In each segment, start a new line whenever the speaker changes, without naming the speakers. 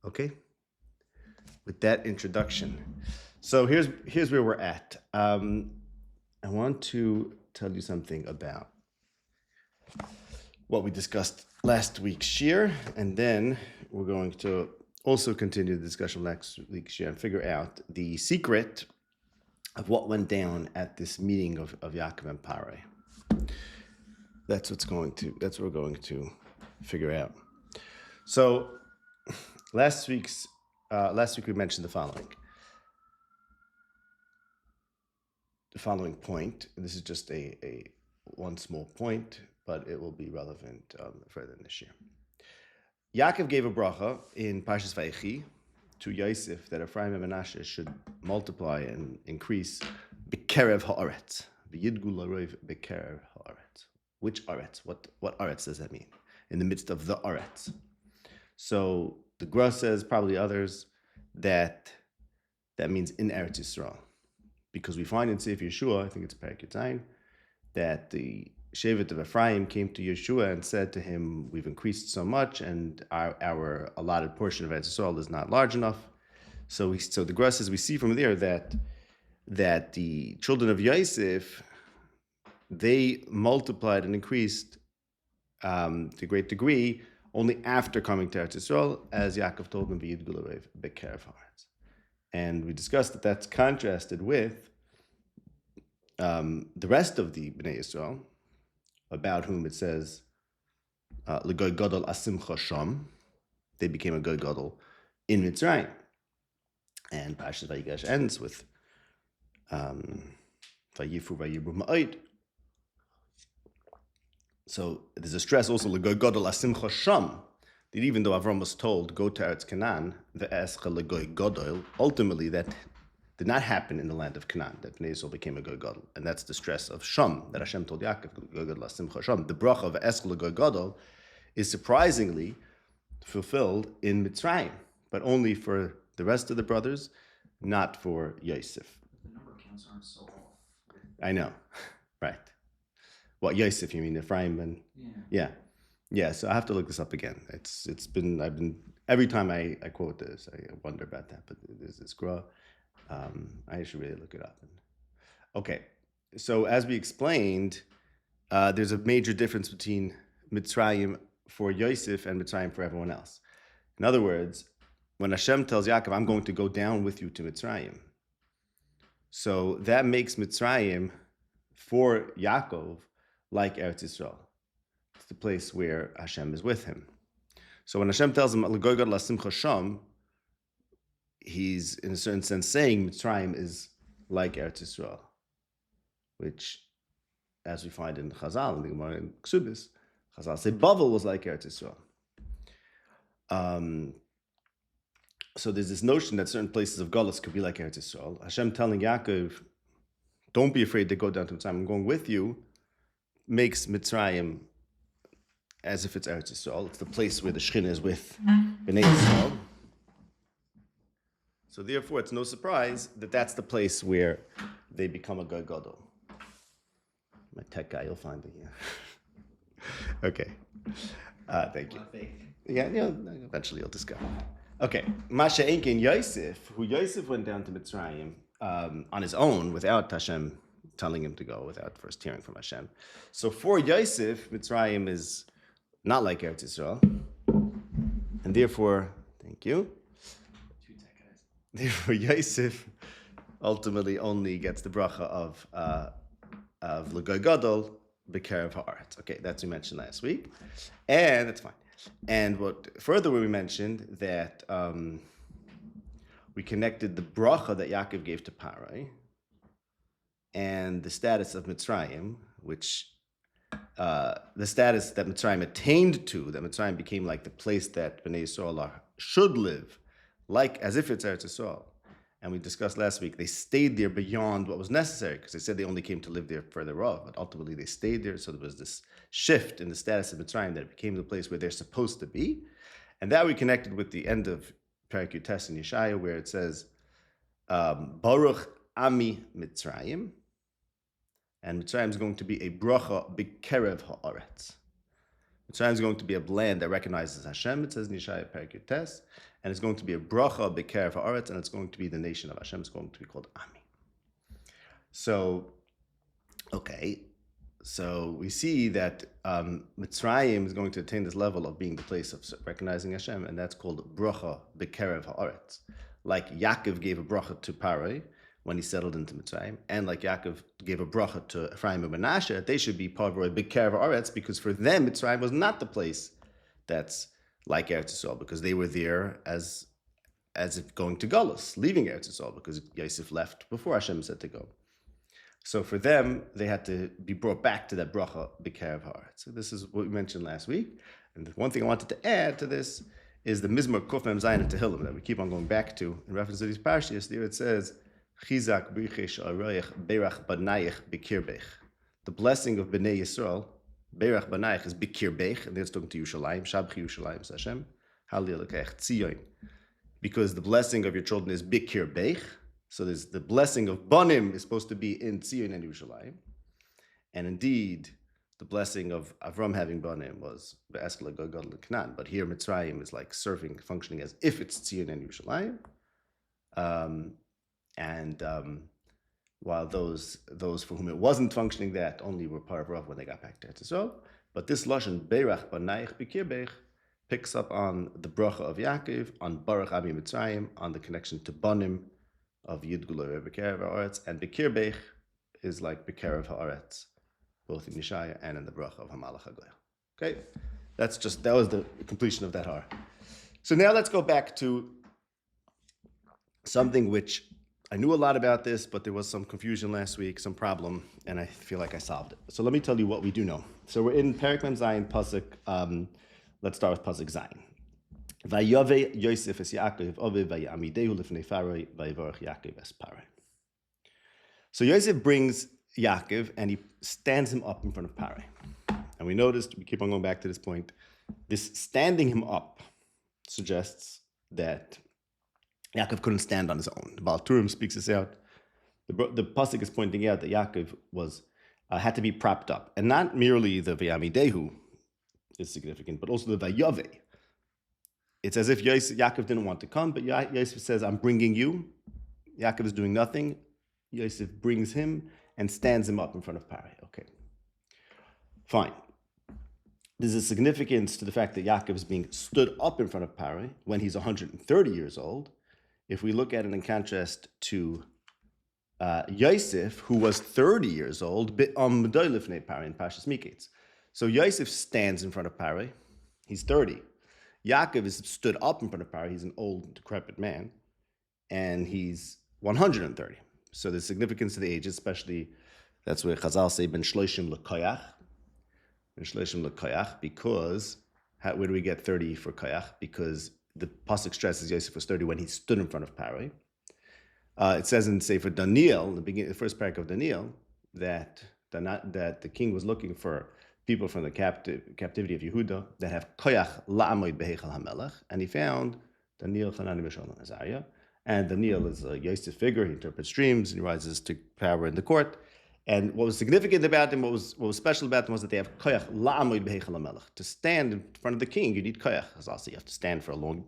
Okay, with that introduction. So here's where we're at. I want to tell you something about what we discussed last week's shir, and then we're going to also continue the discussion of last week's shir and figure out the secret of what went down at this meeting of Yaakov and Pare. That's what we're going to figure out. So last week we mentioned the following point. This is just a one small point, but it will be relevant further in this year. Yaakov gave a bracha in Pashas Vayechi to Yosef that Ephraim and Menashe should multiply and increase b'kerev haaretz, v'yidgu l'roiv b'kerev haaretz. Which aretz? What aretz does that mean? In the midst of the aretz. So the Gra says, probably others, that means in Eretz Yisrael, because we find in Sefer Yeshua, I think it's Perek Yud, that the Shevet of Ephraim came to Yeshua and said to him, "We've increased so much, and our allotted portion of Eretz Yisrael is not large enough." So the Gra says we see from there that the children of Yosef, they multiplied and increased to a great degree only after coming to Eretz Yisrael, as Yaakov told them, "V'yidgu l'roiv b'kerev haaretz." And we discussed that that's contrasted with the rest of the Bnei Yisrael, about whom it says, "L'goy gadol asimcha sham," they became a goy gadol in Mitzrayim. And Parshas Vigash ends with Vayifru vayibru ma'od. So there's a stress also, l'goy gadol asimcha sham, that even though Avram was told, go to Eretz Canaan, ve'escha l'goy gadol, ultimately that did not happen in the land of Canaan, that Bnei Yisrael became a goy gadol. And that's the stress of sham, that Hashem told Yaakov, goy gadol asimcha sham. The bracha of ve'escha l'goy gadol is surprisingly fulfilled in Mitzrayim, but only for the rest of the brothers, not for Yosef.
The number of counts aren't so off.
I know, right. What, Yosef, you mean Ephraim and... Yeah, so I have to look this up again. I've been, every time I quote this, I wonder about that, but there's this Gra. I should really look it up. Okay, so as we explained, there's a major difference between Mitzrayim for Yosef and Mitzrayim for everyone else. In other words, when Hashem tells Yaakov, "I'm going to go down with you to Mitzrayim," so that makes Mitzrayim for Yaakov like Eretz Yisrael. It's the place where Hashem is with him. So when Hashem tells him, "L'goy gadol asimcha sham," he's in a certain sense saying Mitzrayim is like Eretz Yisrael, which, as we find in Chazal, in the Gemara in Ksubis, Chazal say Bavel was like Eretz Yisrael. So there's this notion that certain places of Galus could be like Eretz Yisrael. Hashem telling Yaakov, "Don't be afraid to go down to Mitzrayim, I'm going with you," makes Mitzrayim as if it's Eretz Yisrael. It's the place where the Shekhinah is with Bnei Yisrael. So therefore, it's no surprise that that's the place where they become a goy gadol. My tech guy, you'll find it here. Okay. Thank you. Yeah, eventually you'll discover. Okay. Masha Enkin Yosef, who Yosef went down to Mitzrayim on his own without Hashem telling him to go, without first hearing from Hashem. So for Yosef, Mitzrayim is not like Eretz Yisrael. And therefore, thank you. Therefore, Yosef ultimately only gets the bracha of l'goy gadol b'kerev haaretz. Okay, that's we mentioned last week, and that's fine. And what further we mentioned that we connected the bracha that Yaakov gave to Pare and the status of Mitzrayim, which the status that Mitzrayim attained to, that Mitzrayim became like the place that Bnei Yisrael should live, like as if it's Eretz Yisrael. And we discussed last week, they stayed there beyond what was necessary, because they said they only came to live there further off, but ultimately they stayed there, so there was this shift in the status of Mitzrayim that it became the place where they're supposed to be. And that we connected with the end of Perek Yud in Yeshaya, where it says, Baruch Ami, and Mitzrayim is going to be a bracha b'kerev haaretz. Mitzrayim is going to be a land that recognizes Hashem. It says in Yeshaya Perek Yutes, and it's going to be a bracha b'kerev haaretz, and it's going to be the nation of Hashem. It's going to be called Ami. So, okay, so we see that Mitzrayim is going to attain this level of being the place of recognizing Hashem, and that's called bracha b'kerev haaretz. Like Yaakov gave a bracha to Paro when he settled into Mitzrayim, and like Yaakov gave a bracha to Ephraim and Menashe, they should be parvoi b'kerev haaretz, because for them Mitzrayim was not the place that's like Eretz Yisrael, because they were there as if going to Golus, leaving Eretz Yisrael, because Yosef left before Hashem said to go. So for them, they had to be brought back to that bracha b'kerev haaretz. So this is what we mentioned last week. And the one thing I wanted to add to this is the Mizmor Kuf Mem Zayin and Tehillim that we keep on going back to in reference to these parashas. There it says, Chizak b'richesh aroyach berach banayich b'kirbech. The blessing of Bnei Yisrael, berach banayich, is b'kirbech, and that's talking to Yerushalayim, Shabchi Yerushalayim, Hashem, Halil Lekech Tzion. Because the blessing of your children is b'kirbech. So there's the blessing of Banim is supposed to be in Tzion and Yerushalayim. And indeed, the blessing of Avram having Banim was Be'eskala Gogod Leknan. But here Mitzrayim is like functioning as if it's Tzion and Yerushalayim. While those for whom it wasn't functioning that only were part of Rav when they got back to Eretz Yisrael. But this Lashon Beirach Banayich B'kirbech picks up on the bracha of Yaakov, on Baruch Abi Mitzrayim, on the connection to Banim, of Yud Gulor B'kerev haaretz, and B'kirbech is like B'kerev haaretz, both in Yeshaya and in the bracha of Hamalach HaGoyah. Okay, that was the completion of that har. So now let's go back to something which I knew a lot about this, but there was some confusion last week, some problem, and I feel like I solved it. So let me tell you what we do know. So we're in Perek Mem Zayin Pasuk. Let's start with Pasuk Zayin. Vayave Yosef es Yaakov ove vayamidehu lifnei Paro vayivorach Yaakov es Paro. So Yosef brings Yaakov and he stands him up in front of Paro. And we noticed, we keep on going back to this point, this standing him up suggests that Yaakov couldn't stand on his own. The Baal Turim speaks this out. The pasuk is pointing out that Yaakov had to be propped up, and not merely the vayamidehu is significant, but also the vayave. It's as if Yaakov didn't want to come, but Yosef says, I'm bringing you. Yaakov is doing nothing. Yosef brings him and stands him up in front of Paro. Okay, fine. There's a significance to the fact that Yaakov is being stood up in front of Paro when he's 130 years old. If we look at it in contrast to Yosef, who was 30 years old, in Parshas Miketz. So Yosef stands in front of Paro. He's 30. Yaakov is stood up in front of Paro. He's an old, decrepit man, and he's 130. So there's significance to the age, especially that's where Chazal say ben shloshim lekoyach, because where do we get 30 for koyach? Because the pasuk stresses Yosef was 30 when he stood in front of Paro. It says in Sefer Daniel, the first parak of Daniel, that the king was looking for people from the captivity of Yehuda that have koyach la'amoid beheichal hamelech, and he found Daniel, Hanani, Mishael, and Azariah. And Daniel is a Yosef figure. He interprets dreams and he rises to power in the court. And what was significant about him, what was special about them, was that they have koyach la'amoid beheichal hamelech. To stand in front of the king, you need koyach. As also, you have to stand for you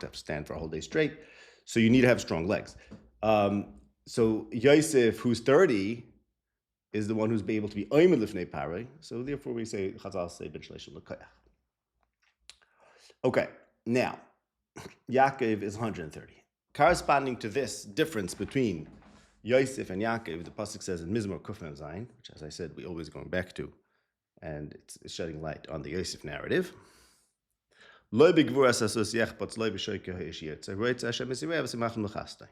have to stand for a whole day straight. So you need to have strong legs. So Yosef, who's 30, is the one who's able to be oimel lifnei Paro. So therefore we say, Chazal say, ben shleishim l'koyach. Okay, now, Yaakov is 130. Corresponding to this difference between Yosef and Yaakov, the pasuk says in Mizmor Kuf Mem Zayin, which as I said, we always going back to, and it's shedding light on the Yosef narrative. Lo b'gvuras asos yechpatz lo b'shoykeh ha'ish yirtzeh roitz Hashem esirei v'simachim l'chastai.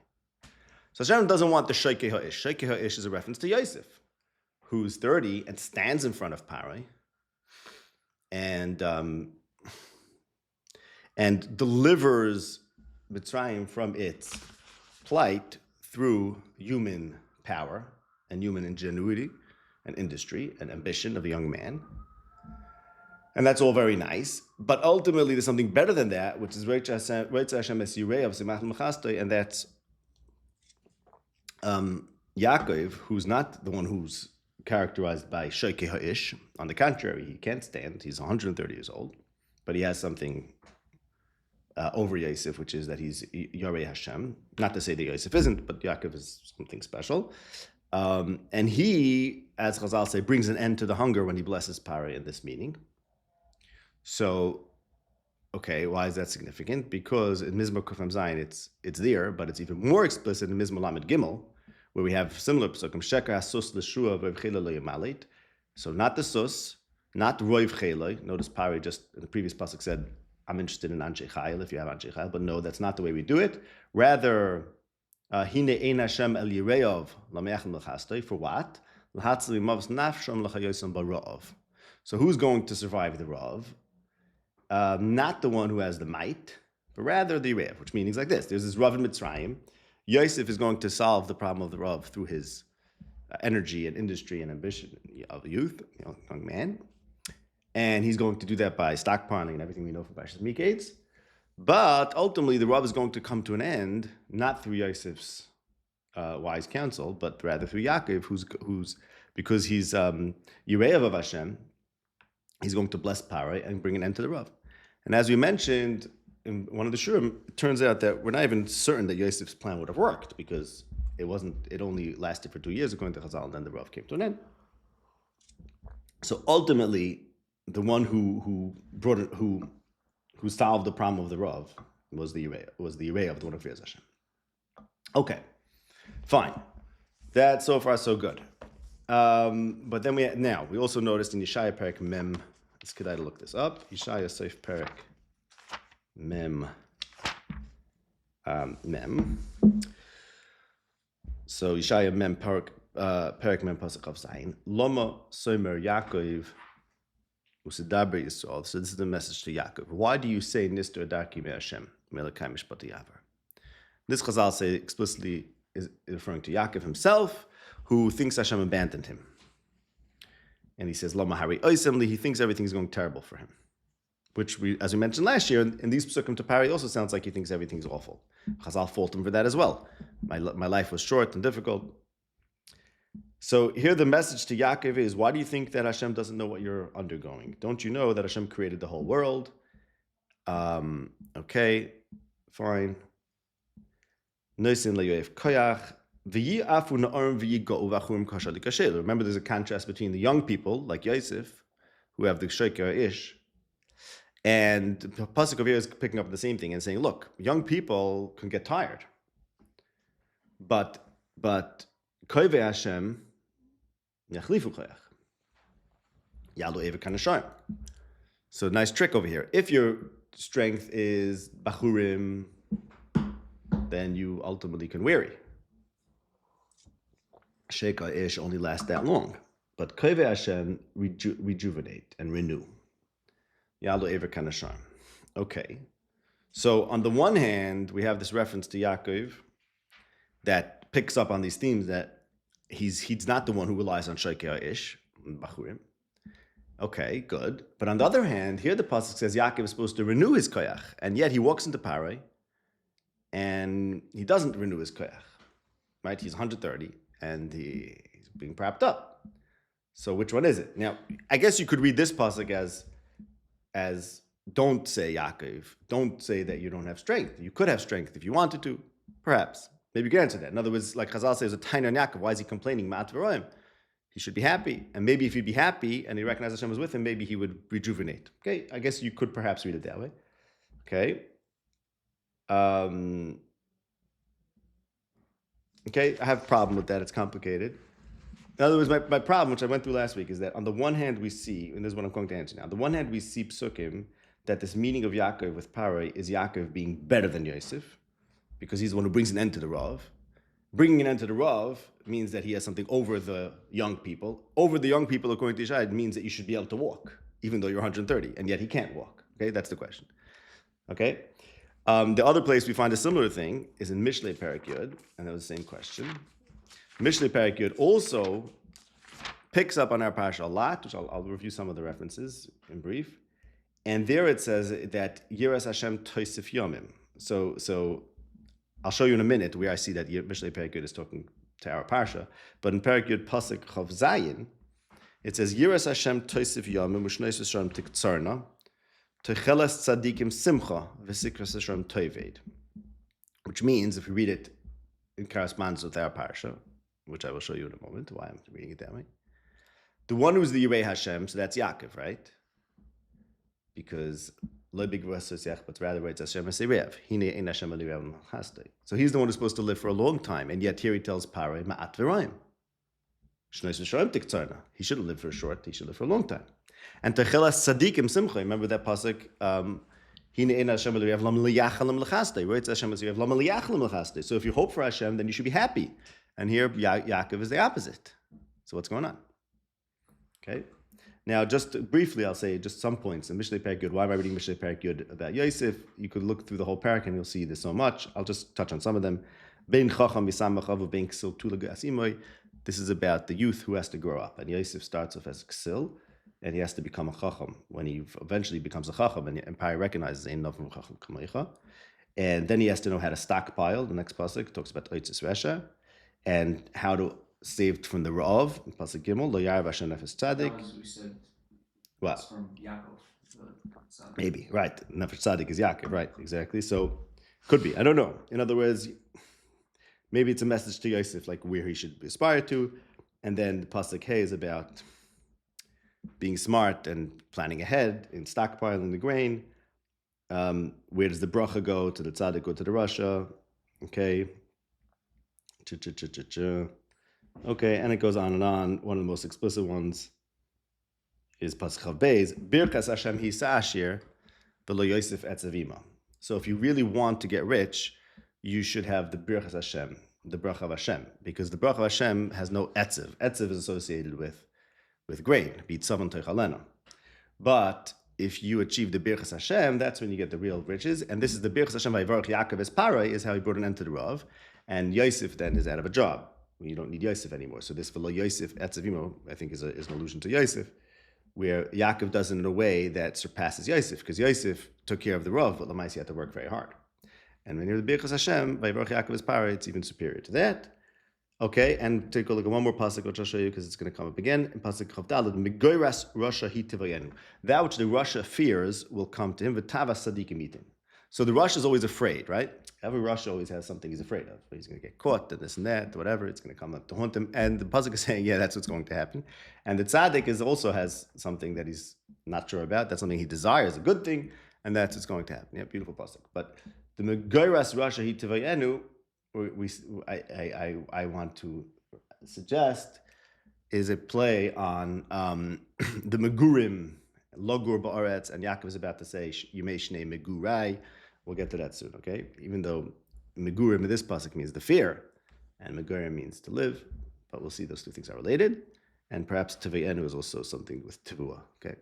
So Hashem doesn't want the shoykeh ha'ish. Shoykeh ha'ish is a reference to Yosef, who's 30 and stands in front of Paro and delivers Mitzrayim from its plight through human power and human ingenuity and industry and ambition of a young man. And that's all very nice. But ultimately, there's something better than that, which is Reitz Hashem es Yirei of Simach L'Chastoi, and that's Yaakov, who's not the one who's characterized by Shoike Ha'ish. On the contrary, he can't stand. He's 130 years old, but he has something over Yosef, which is that he's Yarei Hashem. Not to say that Yosef isn't, but Yaakov is something special. And he, as Chazal say, brings an end to the hunger when he blesses Pare in this meaning. So, okay, why is that significant? Because in Mizmor Kufam Zayin, it's there, but it's even more explicit in Mizmor Lamed Gimel, where we have similar psukim. Sheker hasus l'shua v'evchela lo yamalit. So not the sus, not roiv cheloi. Notice Pare just in the previous pasuk said, I'm interested in Anshe Chayil, if you have Anshe Chayil, but no, that's not the way we do it. Rather, Hine ein Hashem el yireov lameachem l'chastoi, for what? L'hatzli mavs nafshom l'chayosam barov. So who's going to survive the Rav? Not the one who has the might, but rather the Rev, which means like this. There's this Rav in Mitzrayim. Yosef is going to solve the problem of the Rav through his energy and industry and ambition of youth, young man. And he's going to do that by stockpiling and everything we know from Pashas Miketz. But ultimately, the Rav is going to come to an end, not through Yosef's wise counsel, but rather through Yaakov, who's because he's Yirev of Hashem, he's going to bless Pare and bring an end to the Rav. And as we mentioned in one of the shurim, it turns out that we're not even certain that Yosef's plan would have worked because it only lasted for 2 years according to Chazal, and then the Rav came to an end. So ultimately, the one who solved the problem of the Rav was the Yireh of the one who fears Hashem. Okay, fine. That so far so good. But then we also noticed in Yeshaya Perek Mem. It's good to look this up. Yeshaya Seif Perek Mem. Mem. So Yeshaya Mem Perek Mem Pasuk of Zayin. Loma Somer Yaakov. So this is the message to Yaakov. Why do you say Nistor Darki Me Hashem Melakai Mishpati Yavar? This Chazal say explicitly is referring to Yaakov himself, who thinks Hashem abandoned him. And he says, Lama Hari Oisemli, he thinks everything is going terrible for him. Which, as we mentioned last year, in these psukim to Pari also sounds like he thinks everything's awful. Chazal fault him for that as well. My life was short and difficult. So here the message to Yaakov is, why do you think that Hashem doesn't know what you're undergoing? Don't you know that Hashem created the whole world? Okay, fine. Remember, there's a contrast between the young people, like Yosef, who have the Shoker Ish, and the Pasuk over here is picking up the same thing and saying, look, young people can get tired. But Koive Hashem, Yachlifu Koyach. Yalo Eva Kanashayim. So nice trick over here. If your strength is Bachurim, then you ultimately can weary. Sheka Ish only lasts that long. But Koive Hashem rejuvenate and renew. Yalo Eva Kanashayim. Okay. So on the one hand, we have this reference to Yaakov that picks up on these themes that he's not the one who relies on Shekeh Ish, Bachurim. Okay, good. But on the other hand, here the pasuk says Yaakov is supposed to renew his koyach, and yet he walks into Pare, and he doesn't renew his koyach. Right? He's 130, and he's being propped up. So which one is it? Now, I guess you could read this pasuk as don't say Yaakov, don't say that you don't have strength. You could have strength if you wanted to, perhaps. Maybe you can answer that. In other words, like Chazal says, a tiny on Yaakov, why is he complaining? Ma'at v'roim. He should be happy. And maybe if he'd be happy and he recognized Hashem was with him, maybe he would rejuvenate. Okay, I guess you could perhaps read it that way. Okay. Okay, I have a problem with that. It's complicated. In other words, my problem, which I went through last week, is that on the one hand we see, and this is what I'm going to answer now, on the one hand we see psukim that this meaning of Yaakov with Pare is Yaakov being better than Yosef, because he's the one who brings an end to the Rav. Bringing an end to the Rav means that he has something over the young people. Over the young people, according to Yeshaya, it means that you should be able to walk, even though you're 130, and yet he can't walk. Okay, that's the question. Okay? The other place we find a similar thing is in Mishlei Perek Yud, and that was the same question. Mishlei Perek Yud also picks up on our parsha a lot, which I'll review some of the references in brief. And there it says that Yiras Hashem Toisif Yomim. So I'll show you in a minute where I see that Mishlei Perek Yud is talking to our parsha. But in Perek Yud Pasuk Chav Zayin, It says, Yiras Hashem toisif yamim u'shnois v'sharim tiktzarna techelas tzadikim simcha v'sikras Hashem toived. Which means, if we read it in correspondence with our parsha, which I will show you in a moment, why I'm reading it that way, the one who's the Yirei Hashem, so that's Yaakov, right? Because but rather it's Hashem Asirev. So he's the one who's supposed to live for a long time, and yet here he tells Paro, Ma'at v'rayim. He shouldn't live for a short, he should live for a long time. And Techelas Tzadikim Simcha, remember that pasuk, so if you hope for Hashem, then you should be happy. And here Yaakov is the opposite. So what's going on? Okay. Now, just briefly, I'll say just some points in Mishlei Perek Yud. Why am I reading Mishlei Perek Yud about Yosef? You could look through the whole parak and you'll see there's so much. I'll just touch on some of them. Bein Chacham Yisamachav Bein Ksil Tula Asimoy. This is about the youth who has to grow up. And Yosef starts off as Ksil, and he has to become a Chacham. When he eventually becomes a Chacham, and the empire recognizes Ein Novim Chacham Kamecha. And then he has to know how to stockpile. The next pasuk talks about Oitzis Resha, and how to save from the Ra'ov. Pasuk Gimel, Lo Yarav Hashem Nefesh Tzadik.
We said
What?
it's from Yaakov.
Maybe, right. Nefesh Tzadik is Yaakov, right, exactly. So, could be, I don't know. In other words, maybe it's a message to Yosef, like where he should aspire to, and then the Pasuk Hey is about being smart and planning ahead in stockpiling the grain. Where does the bracha go? To the tzaddik or to the rasha? Okay. Okay, and it goes on and on. One of the most explicit ones is Pasuk Chav Beis, Birkas Hashem Hisashir, V'lo Yosef Etzavima. So if you really want to get rich, you should have the Birkas Hashem, the bracha of Hashem, because the bracha of Hashem has no etziv. Etziv is associated with grain, B'tzavan Teichalena. But if you achieve the Birkas Hashem, that's when you get the real riches. And this is the Birkas Hashem Vayivarach Yaakov es Paro, is how he brought an end to the Rav. And Yosef then is out of a job. You don't need Yosef anymore. So this V'lo Yosef Etzavimo, I think, is an allusion to Yosef, where Yaakov does it in a way that surpasses Yosef, because Yosef took care of the Rav, but Lamais he had to work very hard. And when you're the Birkas Hashem, Vayivarach Yaakov es Paro, it's even superior to that. Okay, and take a look at one more pasuk, which I'll show you because it's going to come up again. In pasuk Chav Daled, Megoras Rasha Hitivayenu. That which the Rasha fears will come to him. V'tava Sadikim Itim. So the Rasha is always afraid, right? Every Rasha always has something he's afraid of. He's going to get caught, and this and that, whatever. It's going to come up to haunt him. And the pasuk is saying, yeah, that's what's going to happen. And the tzaddik also has something that he's not sure about. That's something he desires, a good thing, and that's what's going to happen. Yeah, beautiful pasuk. But the Megoras Rasha Hitivayenu, I want to suggest is a play on the Megurim, Logur Ba'aretz, and Yaakov is about to say Yimei Shnei Megurai. We'll get to that soon, okay? Even though Megurim in this pasuk means the fear, and Megurim means to live, but we'll see those two things are related, and perhaps Tevayenu is also something with Tivua, okay?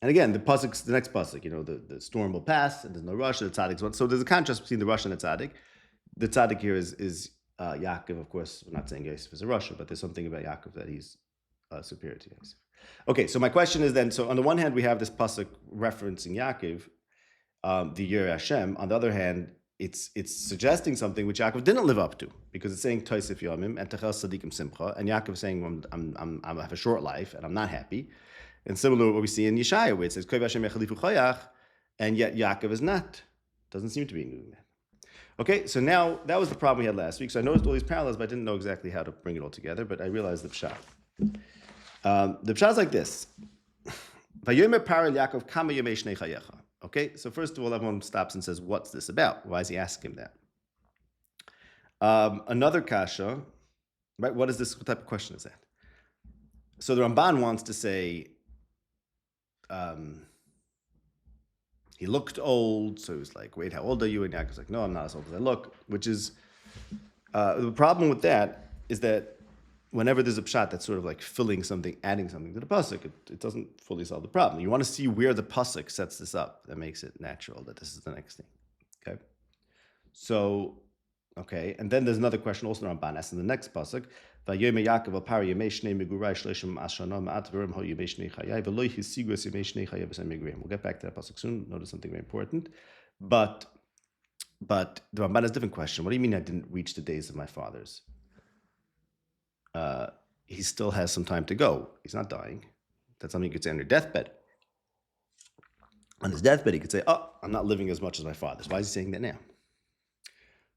And again, the next pasuk, the storm will pass, and there's no rush, the tzaddik's one. So there's a contrast between the rush and the tzaddik. The tzaddik here is Yaakov, of course. We're not saying Yosef is a rasha, but there's something about Yaakov that he's superior to Yosef. Okay, so my question is then, so on the one hand, we have this pasuk referencing Yaakov, the Yirei Hashem. On the other hand, it's suggesting something which Yaakov didn't live up to, because it's saying Toisif Yomim and Techel Sadikim Simcha, and Yaakov is saying, I have a short life, and I'm not happy. And similar to what we see in Yeshaya, where it says, and yet Yaakov is not. Doesn't seem to be doing that. Okay, so now that was the problem we had last week. So I noticed all these parallels, but I didn't know exactly how to bring it all together, but I realized the pshat. The pshat is like this. Okay, so first of all, everyone stops and says, what's this about? Why is he asking him that? Another kasha, right? What is this? What type of question is that? So the Ramban wants to say, he looked old, so he was like, wait, how old are you? And Yaakov's like, no, I'm not as old as I look, which is, the problem with that is that whenever there's a pshat that's sort of like filling something, adding something to the pasuk, it doesn't fully solve the problem. You want to see where the pasuk sets this up. That makes it natural that this is the next thing, okay? So, okay, and then there's another question also on Ramban asks in the next pasuk, We'll get back to that pasuk soon. Notice something very important. But the Ramban has a different question. What do you mean I didn't reach the days of my fathers? he still has some time to go. He's not dying. That's something you could say on your deathbed. On his deathbed, he could say, "Oh, I'm not living as much as my father." So why is he saying that now?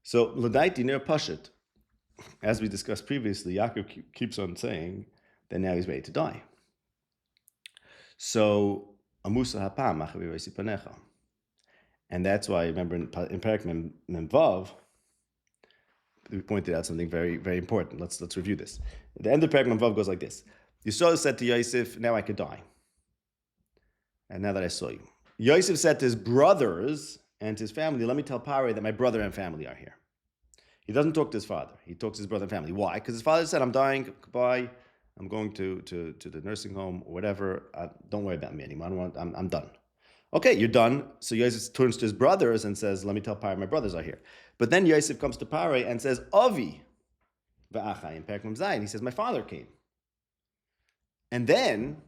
So l'daiti ner pashut, as we discussed previously, Yaakov keeps on saying that now he's ready to die. So amusa hapam achavi reisi panecha, and that's why remember in Perek Memvav we pointed out something very, very important. Let's review this. The end of Perek Memvav goes like this: Yisrael said to Yosef, "Now I could die, and now that I saw you." Yosef said to his brothers and to his family, "Let me tell Pare that my brother and family are here." He doesn't talk to his father. He talks to his brother and family. Why? Because his father said, "I'm dying. Goodbye. I'm going to the nursing home or whatever. Don't worry about me anymore. I'm done." Okay, you're done. So Yosef turns to his brothers and says, "Let me tell Pare my brothers are here." But then Yosef comes to Pare and says, "Avi v'achai," in Perek Mem Zayin. He says, "My father came." And then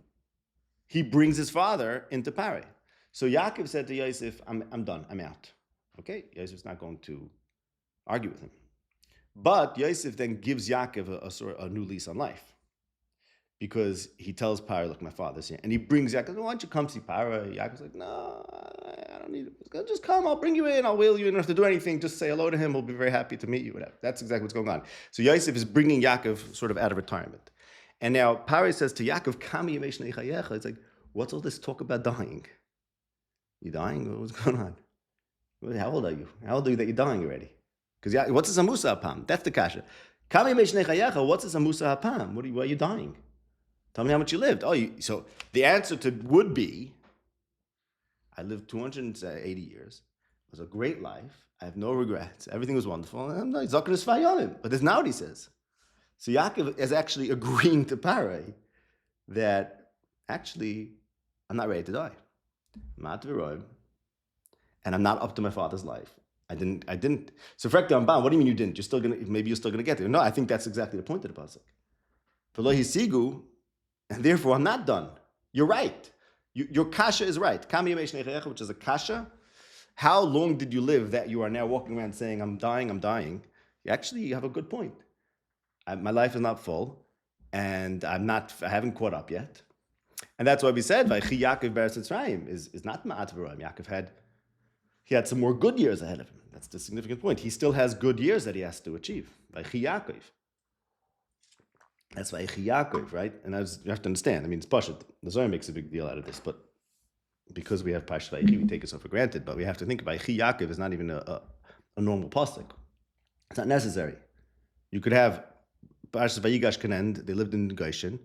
he brings his father into Pare. So Yaakov said to Yosef, I'm done, I'm out. Okay, Yosef's not going to argue with him. But Yosef then gives Yaakov a new lease on life. Because he tells Pare, "Look, my father's here." And he brings Yaakov, "Why don't you come see Pare?" Yaakov's like, "No, I don't need it. Just come, I'll bring you in, I'll wheel you in. You don't have to do anything, just say hello to him, he'll be very happy to meet you, whatever." That's exactly what's going on. So Yosef is bringing Yaakov sort of out of retirement. And now Pare says to Yaakov, "Kami yamesh nechayecha." It's like, what's all this talk about dying? You dying? What's going on? How old are you? How old are you that you're dying already? Because what's this amusa hapam? That's the kasha. Kami yamesh nechayecha. What's this amusa hapam? Why are you dying? Tell me how much you lived. So the answer would be, I lived 280 years. It was a great life. I have no regrets. Everything was wonderful. I'm not zakeres vayomim. But that's not what he says. So Yaakov is actually agreeing to Pare that actually I'm not ready to die. And I'm not up to my father's life. I didn't. So Frekta Amban, what do you mean you didn't? Maybe you're still gonna get there. No, I think that's exactly the point of the pasuk. V'lo hisigu, and therefore I'm not done. You're right. Your kasha is right. Kami yamesh nechayecha, which is a kasha. How long did you live that you are now walking around saying, I'm dying, I'm dying? You have a good point. My life is not full, and I haven't caught up yet. And that's why we said, Vaychi Yaakov be'eretz Mitzrayim is not ma'at v'roim. Yaakov had some more good years ahead of him. That's the significant point. He still has good years that he has to achieve. Vaychi Yaakov. That's Vaychi Yaakov, right? And you have to understand, it's pashut. The Zohar makes a big deal out of this, but because we have Pashut Vaychi, we take it so for granted. But we have to think Vaychi Yaakov is not even a normal pasuk. It's not necessary. You could have Pashut Vigash can end. They lived in Goshen.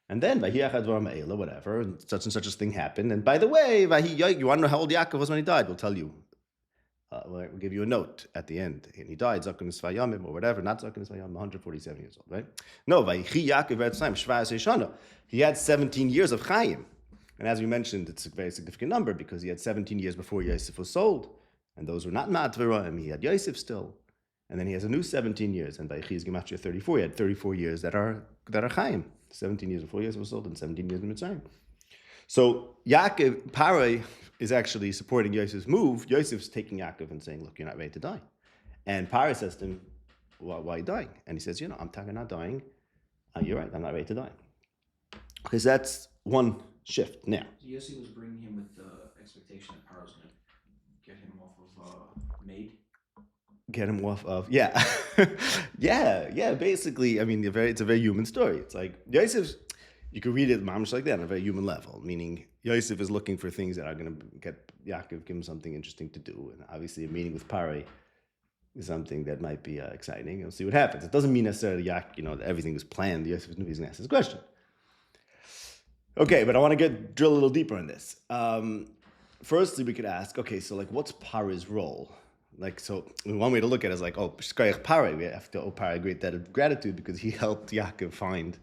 And then, whatever, and such a thing happened. And by the way, you want to know how old Yaakov was when he died? We'll tell you. We'll give you a note at the end. And he died, zakeres vayomim, or whatever, not zakeres vayomim, 147 years old, right? No, Vaychi Yaakov be'eretz Mitzrayim, he had 17 years of Chaim. And as we mentioned, it's a very significant number because he had 17 years before Yosef was sold. And those were not ma'at v'roim. He had Yosef still. And then he has a new 17 years. And Vaychi is Gematria 34. He had 34 years that are Chaim. 17 years before Yosef was sold and 17 years in Mitzrayim. So Pare is actually supporting Yosef's move. Yosef's taking Yaakov and saying, "Look, you're not ready to die." And Pare says to him, "Why are you dying?" And he says, "I'm not dying. You're right, I'm not ready to die." Because that's one shift. Now,
Yossi was bringing him with the expectation that Paro was going to get him off of maid.
Get him off of, yeah. yeah, basically, it's a very human story. It's like, Yosef, you could read it mamish like that on a very human level, meaning Yosef is looking for things that are going to get Yaakov, give him something interesting to do, and obviously a meeting with Pare is something that might be exciting. We'll see what happens. It doesn't mean necessarily that everything was planned. Yosef knew he was going to ask this question. Okay, but I want to drill a little deeper in this. Firstly, we could ask, okay, so what's Pare's role? So one way to look at it is shkoyach Pare, we have to owe Pare a great debt of gratitude because he helped Yaakov find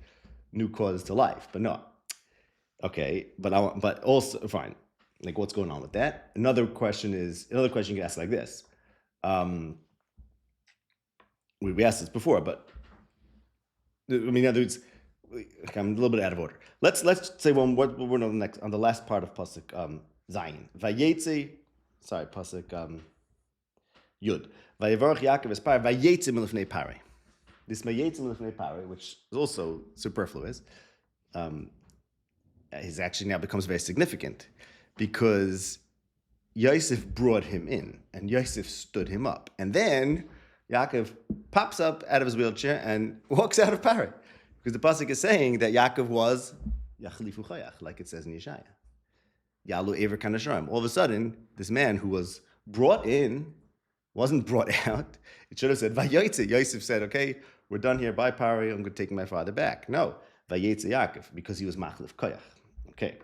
new cause to life. But no, okay, but also fine. What's going on with that? Another question you can ask like this. We asked this before, but in other words, I'm a little bit out of order. Let's say we're on the last part of pasuk Zayin. Vayetze, pasuk Yud. Vayevorach Yaakov es Pare, vayetze milifnei Pare. this Mayetzim Lefnei Pare, which is also superfluous, is actually now becomes very significant because Yosef brought him in and Yosef stood him up. And then Yaakov pops up out of his wheelchair and walks out of Pare. Because the pasuk is saying that Yaakov was Yachlifu Chayach, like it says in Yeshaya. Yalu Ever Kanasharim. All of a sudden, this man who was brought in wasn't brought out. It should have said Vayotze. Yosef said, okay, we're done here. Bye, Pare. I'm going to take my father back. No, Vayetze Yaakov, because he was Machlif Koyach. Okay.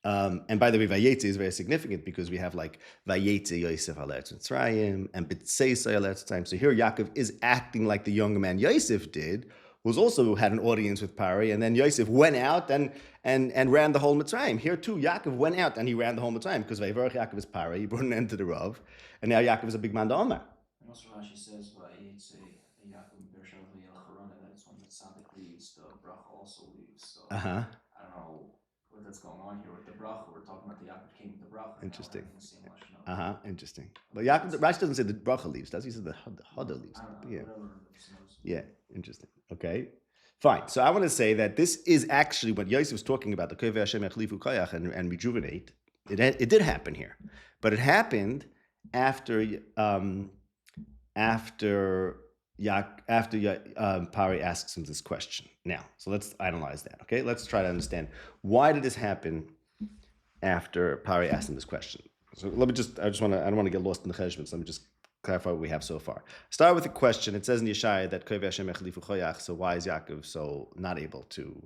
And by the way, Vayetze is very significant because we have like Vayetze Yosef al Eretz Mitzrayim and B'tseisai al Eretz Mitzrayim. So here Yaakov is acting like the young man Yosef did, who's also had an audience with Pare, and then Yosef went out and ran the whole Mitzrayim. Here too, Yaakov went out and he ran the whole Mitzrayim because Vayivarach Yaakov is Pare, he brought an end to the Rav, and now Yaakov is a big man to Omer.
And also Rashi says, Vayetze Yaakov Bershav Yel Charana, that's when the tzaddik leaves, the bracha also leaves. So I don't know what that's going on here with the bracha. We're talking about the Yaakov came with the bracha.
Interesting. Interesting. But Yaakov, Rashi doesn't say the bracha leaves, does he? He says the Hada leaves. Yeah, interesting. Okay, fine. So I want to say that this is actually what Yosef was talking about, the Kovei Hashem Yachlifu Koyach and rejuvenate. It did happen here, but it happened after Pari asks him this question. Now, so let's analyze that. Okay, let's try to understand why did this happen after Pari asked him this question. So I don't want to get lost in the cheshbon. So let me just clarify what we have so far. Start with a question. It says in Yeshaya that Kovei Hashem Yachlifu Choyach. So why is Yaakov so not able to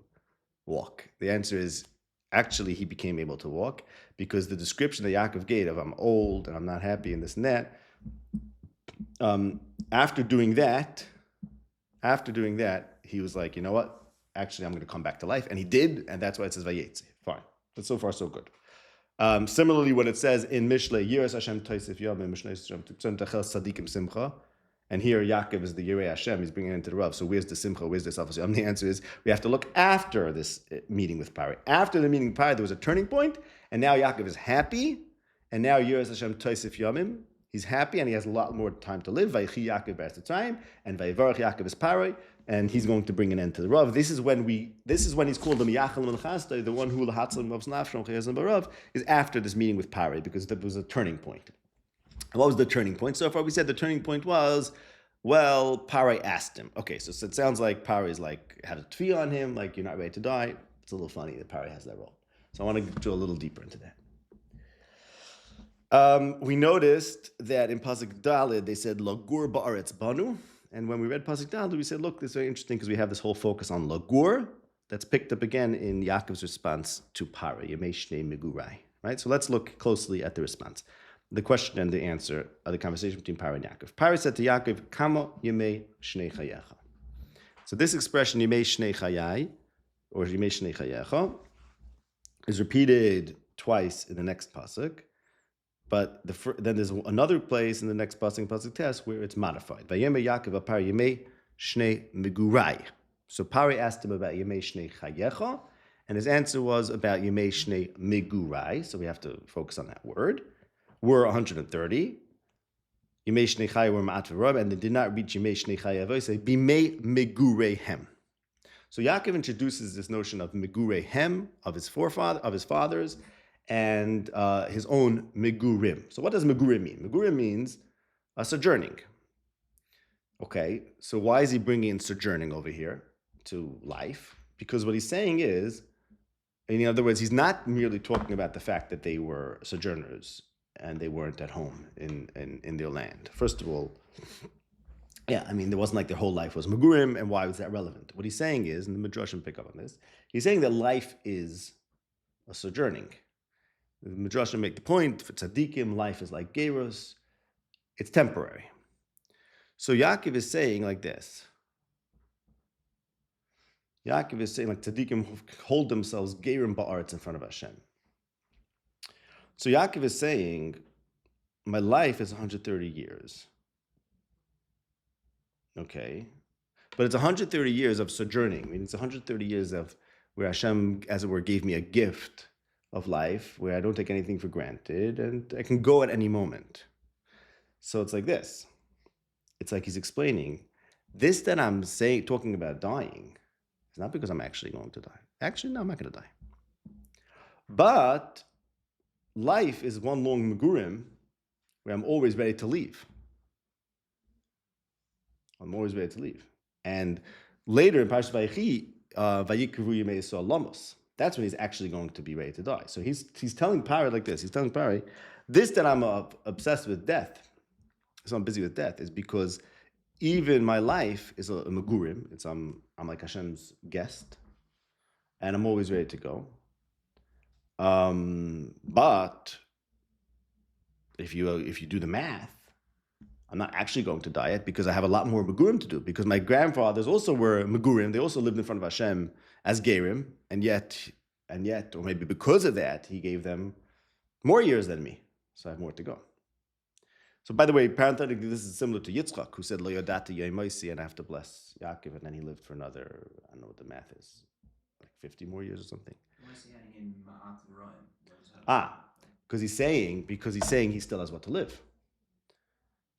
walk? The answer is actually he became able to walk because the description that Yaakov gave of I'm old and I'm not happy and this and that. After doing that, he was like, you know what? Actually, I'm going to come back to life, and he did, and that's why it says Vayetze. Fine, but so far so good. Similarly, when it says in Mishle, Yiras Hashem Toisif Yom, Mishle Hashem Techel Sadikim Simcha, and here Yaakov is the Yirei Hashem, he's bringing it into the Rav. So where's the Simcha? Where's the Safas Yom? The answer is we have to look after this meeting with Pari. After the meeting with Pari, there was a turning point, and now Yaakov is happy, and now Yiras Hashem Toisif Yomim. He's happy and he has a lot more time to live. Vaychi Yaakov bears the time, and Vayivarach Yaakov is Pari, and he's going to bring an end to the Rav. This is when he's called the Miyachal Melchastai, the one who Lahatzal Rav's Nafshon Chayazim Barav, is after this meeting with Pari, because that was a turning point. And what was the turning point? So far we said the turning point was, well, Pari asked him. Okay, so it sounds like Pari is like had a tefillah on him, like you're not ready to die. It's a little funny that Pari has that role. So I want to go a little deeper into that. We noticed that in Pasuk Daled they said Lagur ba'aretz banu, and when we read Pasuk Daled we said, look, this is very interesting because we have this whole focus on Lagur that's picked up again in Yaakov's response to Pari, Yemei Shnei Megurai. Right? So let's look closely at the response, the question and the answer of the conversation between Pari and Yaakov. Pari said to Yaakov, Kamo Yemei Shnei Chayecha. So this expression Yemei Shnei Chayai or Yemei Shnei Chayecha is repeated twice in the next pasuk. But then there's another place in the next pasuk test where it's modified. Vayemei Yaakov apar Yemei Shnei Megurai. So Pari asked him about Yemei Shnei Chayecha, and his answer was about Yemei Shnei Megurai. So we have to focus on that word. Were 130. Yemei Shnei Chaya were Ma'at v'Rab, and they did not reach Yemei Shnei Chaya. They say Bimei Megureihem. So Yaakov introduces this notion of Megureihem, of his fathers, and his own Megurim. So what does Megurim mean? Megurim means sojourning. Okay, so why is he bringing in sojourning over here to life? Because what he's saying is, in other words, he's not merely talking about the fact that they were sojourners and they weren't at home in their land. First of all, yeah, I mean, there wasn't like their whole life was Megurim, and why was that relevant? What he's saying is, and the Midrashim pick up on this, he's saying that life is a sojourning. The Midrashim make the point, for tzaddikim, life is like Geros, it's temporary. So Yaakov is saying like this. Yaakov is saying like tzaddikim hold themselves Gerim ba'aretz in front of Hashem. So Yaakov is saying, my life is 130 years. Okay. But it's 130 years of sojourning. I mean, it's 130 years of where Hashem, as it were, gave me a gift of life where I don't take anything for granted and I can go at any moment. So it's like this. It's like he's explaining This that I'm talking about dying, is not because I'm actually going to die. Actually, no, I'm not going to die. But life is one long megurim where I'm always ready to leave. I'm always ready to leave. And later in Pshat Vayechi, Vayikru Yimei Lamos. That's when he's actually going to be ready to die. So he's telling Pari like this. He's telling Pari, this that I'm obsessed with death, so I'm busy with death, is because even my life is a megurim. I'm like Hashem's guest, and I'm always ready to go. But if you do the math, I'm not actually going to die yet because I have a lot more megurim to do. Because my grandfathers also were megurim; they also lived in front of Hashem as gerim, and yet, or maybe because of that, He gave them more years than me, so I have more to go. So, by the way, parenthetically, this is similar to Yitzchak, who said, Lo yodati yomoisi, and I have to bless Yaakov, and then he lived for another, I don't know what the math is, like 50 more years or something. Because he's saying he still has what to live.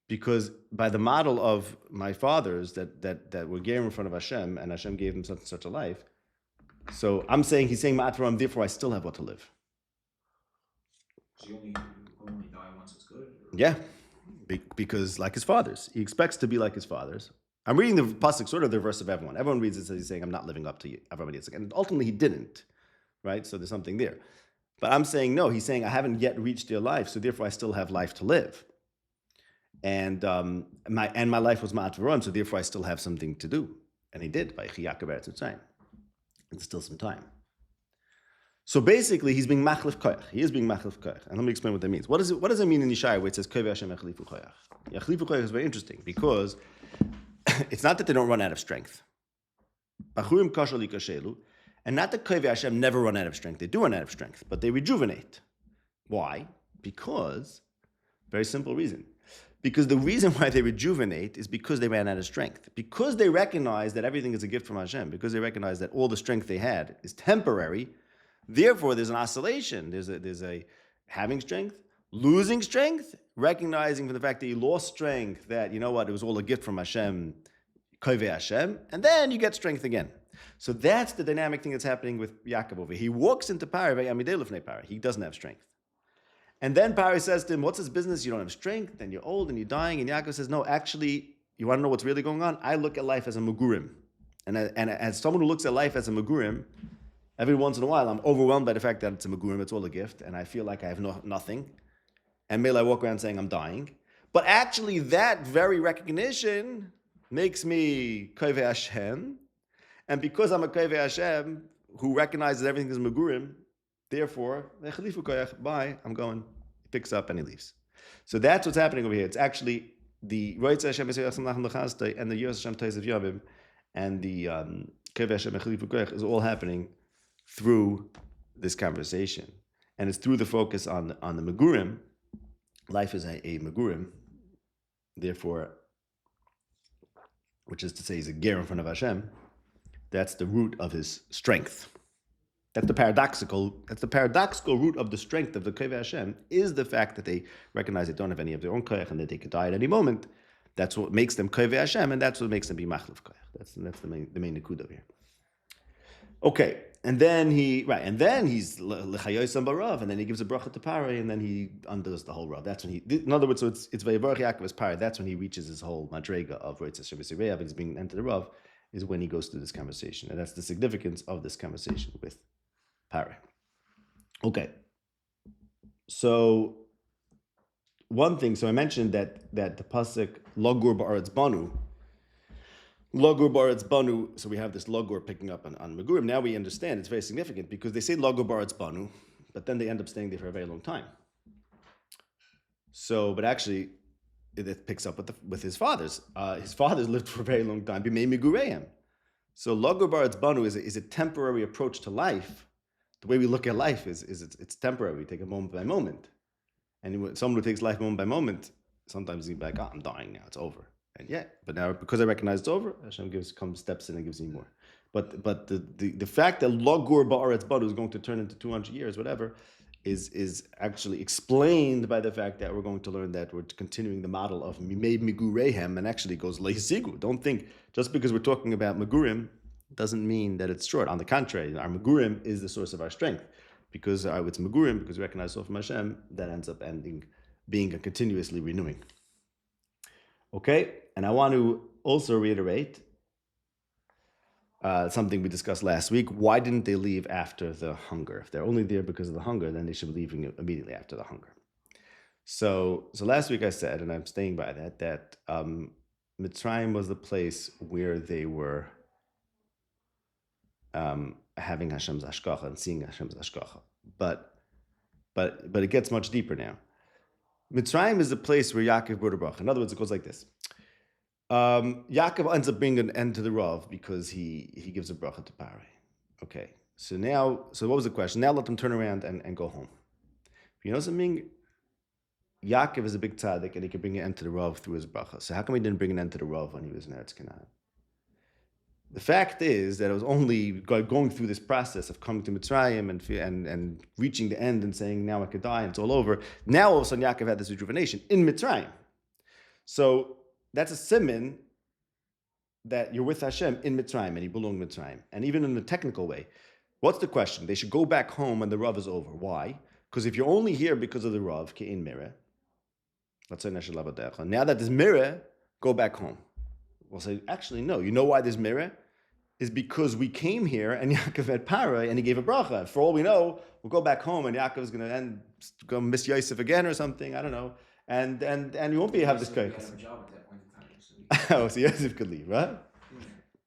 Because by the model of my fathers that were gerim in front of Hashem, and Hashem gave them such and such a life, so he's saying Ma'at Ram, therefore I still have what to live.
So you only die once it's good? Or?
Yeah. Because like his fathers, he expects to be like his fathers. I'm reading the pasuk, sort of the verse of everyone. Everyone reads it, so he's saying, I'm not living up to everybody else. And ultimately he didn't, right? So there's something there. But I'm saying, no, he's saying, I haven't yet reached your life, so therefore I still have life to live. And my life was ma'at v'ron, so therefore I still have something to do. And he did, by Yaakov Eretz Mitzrayim. There's still some time. So basically, he's being machlif koyach. He is being machlif koyach. And let me explain what that means. What does it mean in Yeshaya where it says, Kovei Hashem echlifu koyach? Echlifu koyach is very interesting because it's not that they don't run out of strength. Bachurim kashal ikashelu. And not that Kovei Hashem never run out of strength. They do run out of strength, but they rejuvenate. Why? Because, very simple reason. Because the reason why they rejuvenate is because they ran out of strength. Because they recognize that everything is a gift from Hashem. Because they recognize that all the strength they had is temporary. Therefore, there's an oscillation. There's a having strength, losing strength, recognizing from the fact that you lost strength that, you know what, it was all a gift from Hashem, Kovei Hashem, and then you get strength again. So that's the dynamic thing that's happening with Yaakov over here. He walks into Pari, he doesn't have strength. And then Pari says to him, what's his business? You don't have strength, and you're old, and you're dying. And Yaakov says, no, actually, you want to know what's really going on? I look at life as a megurim. And as someone who looks at life as a megurim, every once in a while, I'm overwhelmed by the fact that it's a megurim, it's all a gift, and I feel like I have nothing. And maybe I walk around saying I'm dying. But actually, that very recognition makes me Kovei Hashem. And because I'm a Kovei Hashem, who recognizes everything is megurim, therefore, bye, I'm going. He picks up and he leaves. So that's what's happening over here. It's actually the Roitz Hashem and the Yos Hashem Taiz of Yavim and the Kovei Hashem is all happening through this conversation. And it's through the focus on the megurim. Life is a megurim, therefore, which is to say he's a ger in front of Hashem. That's the root of his strength. That's the paradoxical root of the strength of the Kovei Hashem is the fact that they recognize they don't have any of their own koyach and that they could die at any moment. That's what makes them Kovei Hashem, and that's what makes them be machlef koyach. That's the main nekuda here. Okay, and then he's l'chayosam barav, and then he gives a bracha to Pari, and then he undoes the whole rav. That's when in other words, so it's vayivarach Yaakov as Pari. That's when he reaches his whole madrega of Roitz Hashem Yisrael, and he's being entered the rav, is when he goes through this conversation, and that's the significance of this conversation with Pari. Okay, so one thing. So I mentioned that the pasuk logur ba'aretz banu. Logur baretz banu, so we have this logur picking up on megurim. Now we understand it's very significant because they say logur baretz banu, but then they end up staying there for a very long time. So, but actually, it picks up with his fathers. His fathers lived for a very long time. Bimei migureim. So logur baretz banu is a temporary approach to life. The way we look at life is it's temporary. We take it moment by moment. And someone who takes life moment by moment, sometimes he's like, I'm dying now. It's over. And yeah, but now because I recognize it's over, Hashem steps in and gives me more. But the fact that logur ba'aretz banu is going to turn into 200 years, whatever, is actually explained by the fact that we're going to learn that we're continuing the model of mimei migurehem, and actually goes leisigu. Don't think just because we're talking about migurim doesn't mean that it's short. On the contrary, our migurim is the source of our strength, because it's migurim, because we recognize soul from Hashem, that ends up being a continuously renewing. Okay, and I want to also reiterate something we discussed last week. Why didn't they leave after the hunger? If they're only there because of the hunger, then they should be leaving immediately after the hunger. So last week I said, and I'm staying by that Mitzrayim was the place where they were having Hashem's hashgacha and seeing Hashem's hashgacha. But it gets much deeper now. Mitzrayim is the place where Yaakov brought a bracha. In other words, it goes like this. Yaakov ends up bringing an end to the Rav because he gives a bracha to Pare. Okay, so what was the question? Now let them turn around and go home. You know something? Yaakov is a big tzaddik and he could bring an end to the Rav through his bracha. So how come he didn't bring an end to the Rav when he was in Eretz Canaan? The fact is that it was only going through this process of coming to Mitzrayim and reaching the end and saying, now I could die and it's all over. Now all of a sudden Yaakov had this rejuvenation in Mitzrayim. So that's a siman that you're with Hashem in Mitzrayim and you belong to Mitzrayim. And even in the technical way, what's the question? They should go back home when the Rav is over. Why? Because if you're only here because of the Rav, Ke'in Mireh, let's say now that there's Mireh, go back home. We'll say, actually, no. You know why there's Mireh? Is because we came here and Yaakov had Pare and he gave a bracha. For all we know, we'll go back home and Yaakov is going to go miss Yosef again or something. I don't know. And you won't have this cake. Oh, so Yosef could leave, right?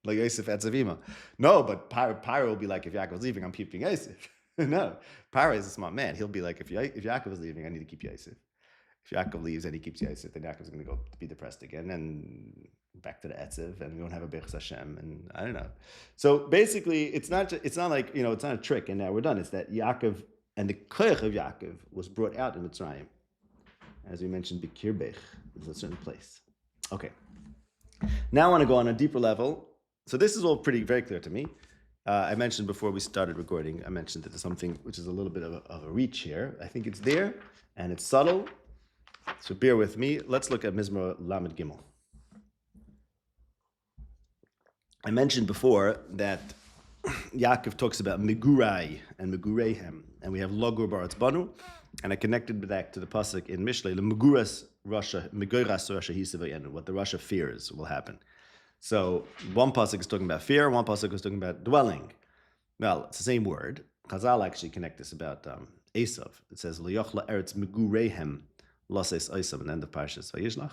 Like Yosef at Zavima. No, but Pare will be like, if Yaakov's leaving, I'm keeping Yosef. No, Pare is a smart man. He'll be like, if Yaakov is leaving, I need to keep Yosef. If Yaakov leaves and he keeps Yosef, then Yaakov's going to go be depressed again and back to the Etziv, and we won't have a Bechus Hashem, and I don't know. So basically, it's not like, it's not a trick, and now we're done. It's that Yaakov and the Koach of Yaakov was brought out in Mitzrayim. As we mentioned, Bikirbech is a certain place. Okay. Now I want to go on a deeper level. So this is all very clear to me. I mentioned before we started recording, I mentioned that there's something which is a little bit of a reach here. I think it's there, and it's subtle. So bear with me. Let's look at Mizmor Lamed Gimel. I mentioned before that Yaakov talks about Migurai and Migurehem, and we have Logur Baratz Banu, and I connected back to the pasuk in Mishlei, the Miguras Rasha, Miguras Rasha Hisavayenu, what the Rasha fears will happen. So one pasuk is talking about fear, one pasuk is talking about dwelling. Well, it's the same word. Chazal actually connect this about Esav. It says Liyochla Eretz Migurehem Loses Esav, and end of Parshas Vayishlach.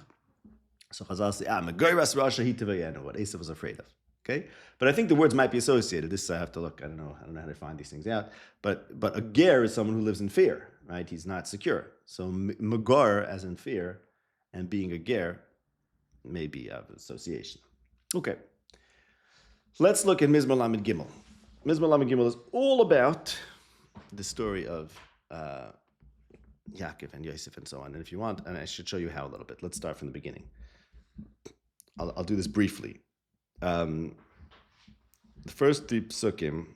So Chazal say, Miguras Rasha Hisavayenu, what Esav was afraid of. Okay, but I think the words might be associated. This I have to look. I don't know how to find these things out. But a ger is someone who lives in fear, right? He's not secure. So magar, as in fear, and being a ger, may be of association. Okay, let's look at Mizmor Lamed Gimel. Mizmor Lamed Gimel is all about the story of Yaakov and Yosef and so on. And if you want, and I should show you how a little bit. Let's start from the beginning. I'll do this briefly. The first three psukim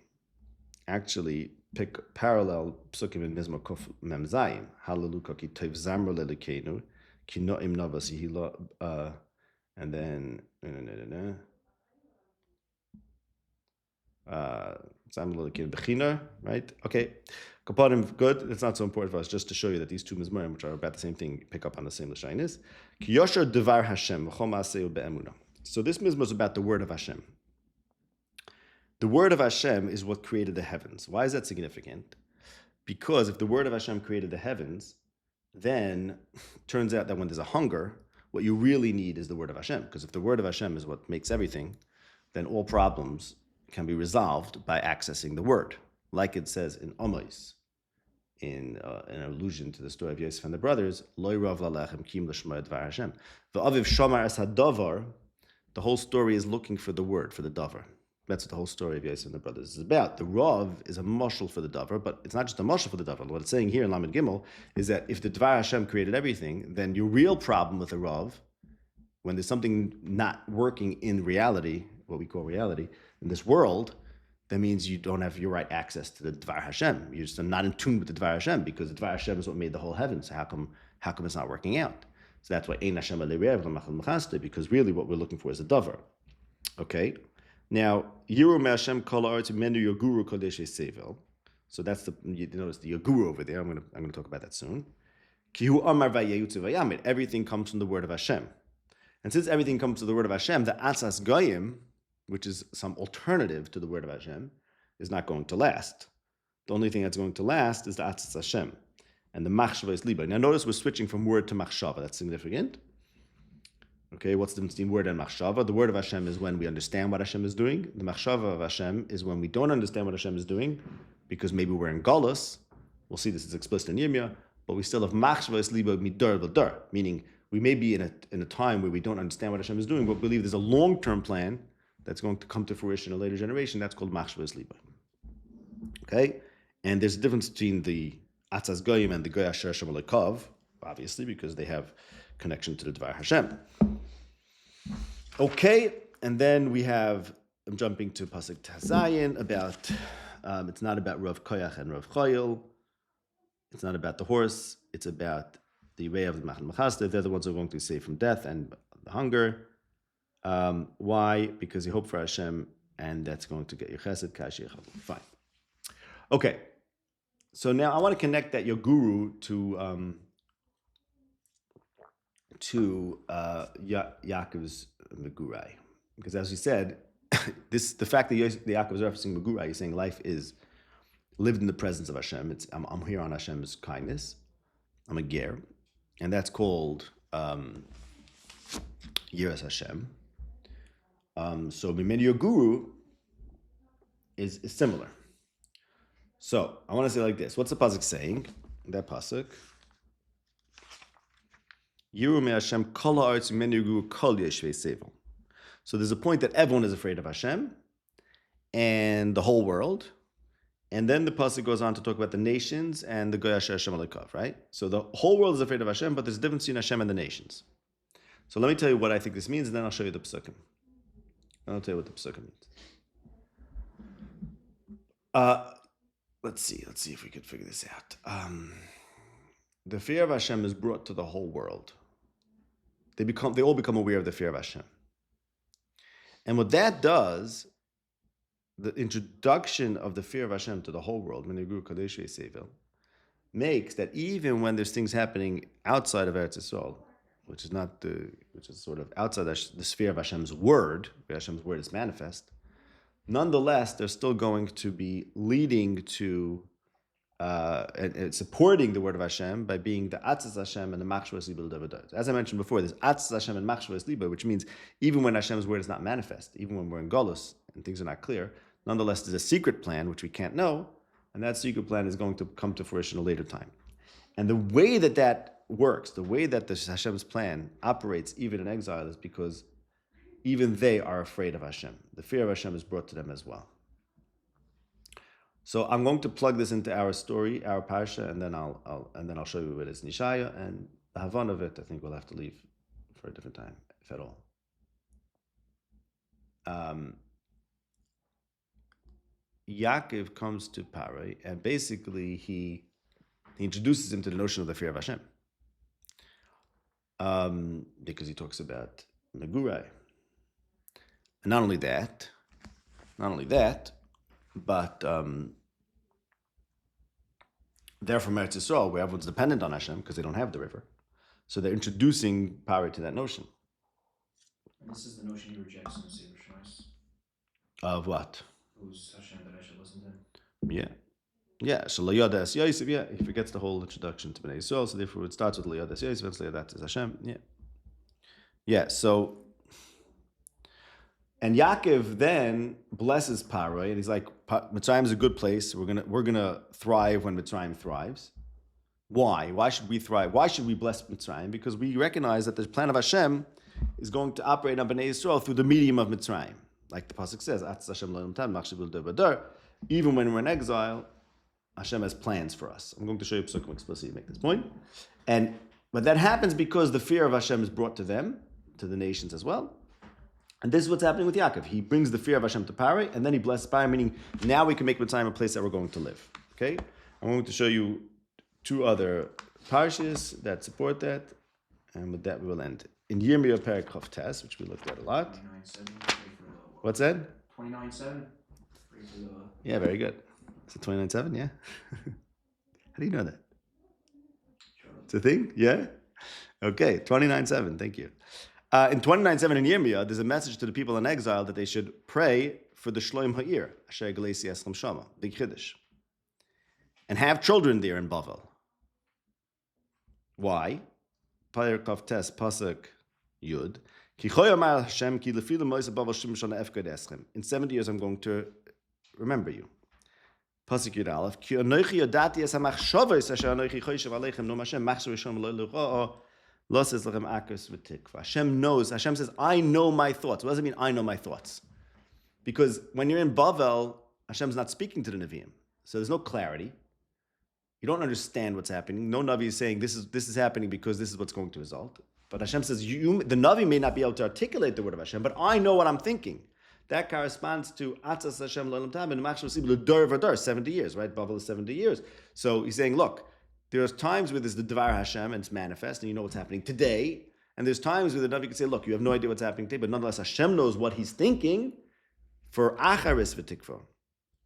actually pick parallel psukim in Mizmor Kuf Mem Zayin. Hallelujah ki tov zamro lelikeinu ki noim navas yihila, and then zamro lelikeinu bechina, right? Okay, kapadim, good. It's not so important for us, just to show you that these two mizmorim, which are about the same thing, pick up on the same l'shainis. Ki yosher devar Hashem v'chol ma'aseu be'emunah. So this mizmor is about the word of Hashem. The word of Hashem is what created the heavens. Why is that significant? Because if the word of Hashem created the heavens, then it turns out that when there's a hunger, what you really need is the word of Hashem. Because if the word of Hashem is what makes everything, then all problems can be resolved by accessing the word. Like it says in Omos, in an allusion to the story of Yosef and the brothers, Loi rav lalechem kim l'shma dvar Hashem. V'aviv shamar es hadavar. The whole story is looking for the word, for the davar. That's what the whole story of Yosef and the brothers is about. The Rav is a mashal for the davar, but it's not just a mashal for the davar. What it's saying here in Lamed Gimel is that if the Dvar Hashem created everything, then your real problem with the Rav, when there's something not working in reality, what we call reality, in this world, that means you don't have your right access to the Dvar Hashem. You're just not in tune with the Dvar Hashem, because the Dvar Hashem is what made the whole heavens. So how come it's not working out? So that's why Ein Hashem Alerev L'Machal Mechaste, because really what we're looking for is a davar. Okay? Now, Yiru Me'Hashem Kol Ha'aretz Menu Yoguru Kodesh Sevel. So that's you notice the Yoguru over there. I'm gonna talk about that soon. Kihu Amar Vayeyutze Vayamid. Everything comes from the word of Hashem. And since everything comes from the word of Hashem, the Atzas Goyim, which is some alternative to the word of Hashem, is not going to last. The only thing that's going to last is the Atzas Hashem and the Machshava is Liba. Now notice we're switching from word to Machshava. That's significant. Okay, what's the difference between word and Machshava? The word of Hashem is when we understand what Hashem is doing. The Machshava of Hashem is when we don't understand what Hashem is doing, because maybe we're in Galus. We'll see this is explicit in Yirmiyah, but we still have Machshava is Liba Midar V'dar, meaning we may be in a time where we don't understand what Hashem is doing, but believe there's a long-term plan that's going to come to fruition in a later generation. That's called Machshava is Liba. Okay? And there's a difference between the Atzas Goyim and the Goy Asher Hashem Alekov, obviously, because they have connection to the Dvar Hashem. Okay, and then I'm jumping to Pasuk Tazayin about, it's not about Rav Koyach and Rav Choyel. It's not about the horse. It's about the way of the Machal Mechaste. They're the ones who are going to be saved from death and the hunger. Why? Because you hope for Hashem, and that's going to get you chesed, kashi, fine. Okay, so now I want to connect that your guru to Yaakov's Megurai, because as we said, the fact that Yaakov is referencing Megurai, he's saying life is lived in the presence of Hashem. I'm here on Hashem's kindness. I'm a ger, and that's called Yiras Hashem. So Mimeni your guru is similar. So I want to say like this. What's the pasuk saying? That pasuk. Yiru me Hashem kol ha'aretz mimeni your guru kol yeshvei sevel. So there's a point that everyone is afraid of Hashem and the whole world. And then the pasuk goes on to talk about the nations and the Goy Asher Hashem Alekov, right? So the whole world is afraid of Hashem, but there's a difference between Hashem and the nations. So let me tell you what I think this means, and then I'll show you the psukim. I'll tell you what the psukim means. Let's see if we could figure this out. The fear of Hashem is brought to the whole world. They all become aware of the fear of Hashem. And what that does, the introduction of the fear of Hashem to the whole world, makes that even when there's things happening outside of Eretz Yisrael, which is sort of outside the sphere of Hashem's word, where Hashem's word is manifest, nonetheless, they're still going to be leading to and supporting the word of Hashem by being the Atzas Hashem and the Machshava Liba. As I mentioned before, there's Atzas Hashem and Machshava Liba, which means even when Hashem's word is not manifest, even when we're in Golus and things are not clear, nonetheless, there's a secret plan which we can't know, and that secret plan is going to come to fruition a later time. And the way that works, the way that the Hashem's plan operates even in exile, is because even they are afraid of Hashem. The fear of Hashem is brought to them as well. So I'm going to plug this into our story, our parsha, and then I'll show you what it is Nishaya, and the Havan of it, I think we'll have to leave for a different time, if at all. Yaakov comes to Pare, and basically he introduces him to the notion of the fear of Hashem, because he talks about Megurai. And not only that, but they're from Eretz Yisrael, where everyone's dependent on Hashem because they don't have the river. So they're introducing Pare to that notion.
And this is the notion he rejects in the Sefer Shmos.
Of what?
Who's Hashem that I should listen to?
Yeah. So L'Yada Es Yosef, he forgets the whole introduction to Bnei Yisrael, so therefore it starts with L'Yada Es Yosef, and L'Yada Es Hashem, so, and Yaakov then blesses Pare, and he's like, Mitzrayim is a good place, we're gonna thrive when Mitzrayim thrives. Why? Why should we thrive? Why should we bless Mitzrayim? Because we recognize that the plan of Hashem is going to operate on Bnei Yisrael through the medium of Mitzrayim. Like the pasuk says, even when we're in exile, Hashem has plans for us. I'm going to show you psukim explicitly to make this point. But that happens because the fear of Hashem is brought to them, to the nations as well. And this is what's happening with Yaakov. He brings the fear of Hashem to Pare, and then he blesses Pare, meaning now we can make Mitzrayim a place that we're going to live. Okay? I'm going to show you two other parshas that support that, and with that we will end. In Yirmiyah Perek Chav Tes, which we looked at a lot.
29:7.
What's that?
29:7.
Yeah, very good. Is it 29:7? Yeah. How do you know that? It's a thing? Yeah? Okay, 29:7. Thank you. In 29:7 in Yirmiyah, there's a message to the people in exile that they should pray for the Shloim Ha'ir, Asher Galesi Eschem Shama, Big Chiddush, and have children there in Bavel. Why? Perek Chav Tes Pasuk Yud. Ki choyamar Hashem ki lefilu moisa Bavel shim shana efked eschem. In 70 years I'm going to remember you. Pasuk Yud Aleph. Ki anoichi yodati es hamachshavos asher anoichi choyshav aleichem nom Hashem machshav rishon lo l'ro'ah lo says lechem akus v'tikva. Hashem knows. Hashem says, I know my thoughts. What does it mean, I know my thoughts? Because when you're in Bavel, Hashem's not speaking to the Nevi'im. So there's no clarity. You don't understand what's happening. No Navi is saying this is happening because this is what's going to result. But Hashem says, the Navi may not be able to articulate the word of Hashem, but I know what I'm thinking. That corresponds to Atzas Hashem L'Olam Tam and Machshav Sib L'Dor V'Dor, 70 years, right? Bavel is 70 years. So he's saying, look, there's times where there's the Devar Hashem and it's manifest and you know what's happening today. And there's times where the Navi can say, look, you have no idea what's happening today, but nonetheless Hashem knows what he's thinking for Acharis V'Tikva.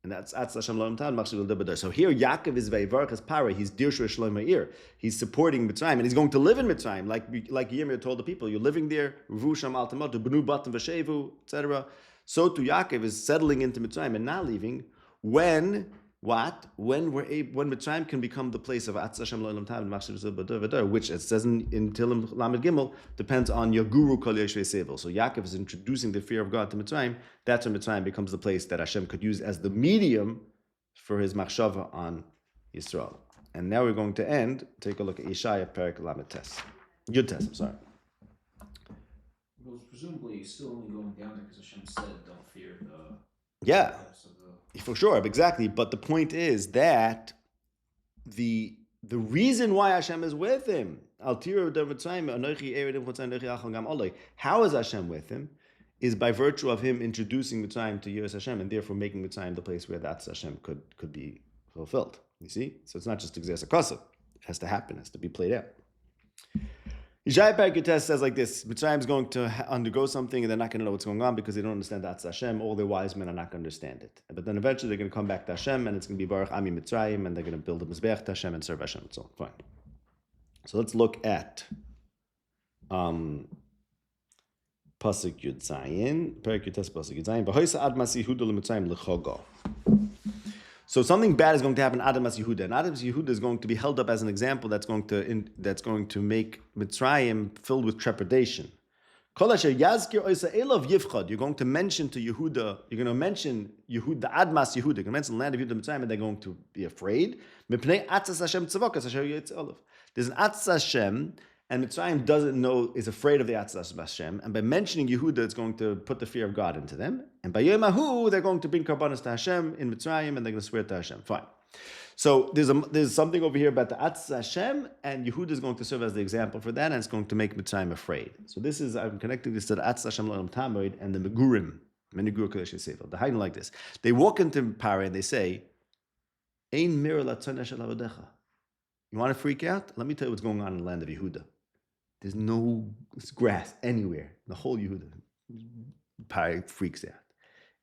And that's Hashem L'Olam Tam, Machshav L'Dor. So here Yaakov is Veivarchas Para, he's Dirshu Shloim Ha'ir. He's supporting Mitzrayim and he's going to live in Mitzrayim. Like Yirmiyah told the people, you're living there, Ruvu Sham Al Tamotu, B'nu Batim V'Shevu, etc. So to Yaakov is settling into Mitzrayim and not leaving when what? When Mitzrayim can become the place of Atz Hashem L'Olam Tam and Machshav V'Dor, which it says in Tilim Lamed Gimel, depends on your guru Kol Yeshvei Sevel. So Yaakov is introducing the fear of God to Mitzrayim. That's when Mitzrayim becomes the place that Hashem could use as the medium for his machshava on Yisrael. And now we're going to end. Take a look at Yeshaya Perek Lamed Tes. Yud Tes, I'm sorry.
Well, presumably he's still only going down there because Hashem said, don't fear the...
Yeah. For sure, exactly. But the point is that the reason why Hashem is with him, how is Hashem with him? Is by virtue of him introducing Mitzrayim to Yiras Hashem and therefore making Mitzrayim the place where that's Hashem could be fulfilled. You see? So it's not just Gzeras HaKosov. It has to happen, it has to be played out. Yeshaya Perek Yud Tes says like this: Mitzrayim is going to undergo something and they're not going to know what's going on because they don't understand that's Hashem. All their wise men are not going to understand it. But then eventually they're going to come back to Hashem and it's going to be Baruch Ami Mitzrayim and they're going to build a Mizbeach to Hashem and serve Hashem and so on. Fine. So let's look at Pasuk Yud Zayin. Perek Yud Tes Pasuk Yud Zayin. V'hoisa ad mas Yehuda l'Mitzrayim l'chogo. So something bad is going to happen to Adam as Yehuda, and Adam as Yehuda is going to be held up as an example that's going to make Mitzrayim filled with trepidation. You're going to mention to Yehuda, you're going to mention Yehuda, Admas Yehuda, you're going to mention the land of Yehuda Mitzrayim, and they're going to be afraid. There's an Atzas Hashem, and Mitzrayim doesn't know, is afraid of the Atzas Hashem, and by mentioning Yehuda, it's going to put the fear of God into them. And by Yemahu, they're going to bring karbanos to Hashem in Mitzrayim, and they're going to swear to Hashem. Fine. So there's something over here about the Atzas Hashem, and Yehuda is going to serve as the example for that, and it's going to make Mitzrayim afraid. So I'm connecting this to the Atzas Hashem L'Olam Tamoid and the Megurim, Menigur Kodesh Sefer. The Hainu like this. They walk into Pare and they say, Ein mir latzon shel avodecha. You want to freak out? Let me tell you what's going on in the land of Yehuda. There's no grass anywhere. The whole Yehuda. Pare freaks out.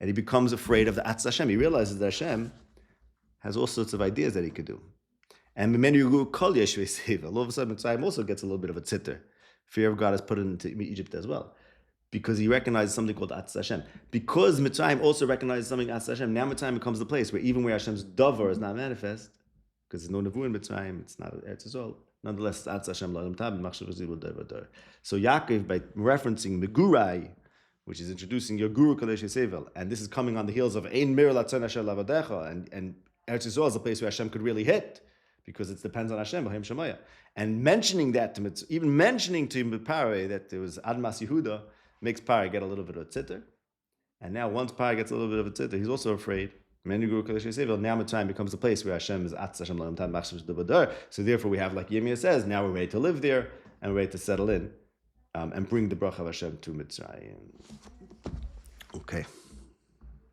And he becomes afraid of the Atzas Hashem. He realizes that Hashem has all sorts of ideas that he could do. And all of a sudden, Mitzrayim also gets a little bit of a tzitter. Fear of God is put into Egypt as well. Because he recognizes something called Atzas Hashem. Because Mitzrayim also recognizes something Atzas Hashem, now Mitzrayim becomes the place where even where Hashem's davar is not manifest, because there's no nevu in Mitzrayim, it's not Eretz Yisrael. Nonetheless, Atzas Hashem L'Olam Tam and Machshav V'Zibul Dor. So Yaakov, by referencing Megurai, which is introducing your guru Kadesh Sevel, and this is coming on the heels of Ein Mir Latzon Asher Lavadecha, and Eretz Yisrael is a place where Hashem could really hit, because it depends on Hashem, B'Haim Shemaya. And mentioning that to even mentioning to Pare that there was Admas Yehuda makes Pare get a little bit of a tzitter. And now once Pare gets a little bit of a tzitter, he's also afraid. Now Mitzrayim becomes a place where Hashem is Atz Hashem L'Olam Tam Machshav V'Dor. So therefore we have, like Yirmiyah says, now we're ready to live there and we're ready to settle in and bring the bracha of Hashem to Mitzrayim. Okay.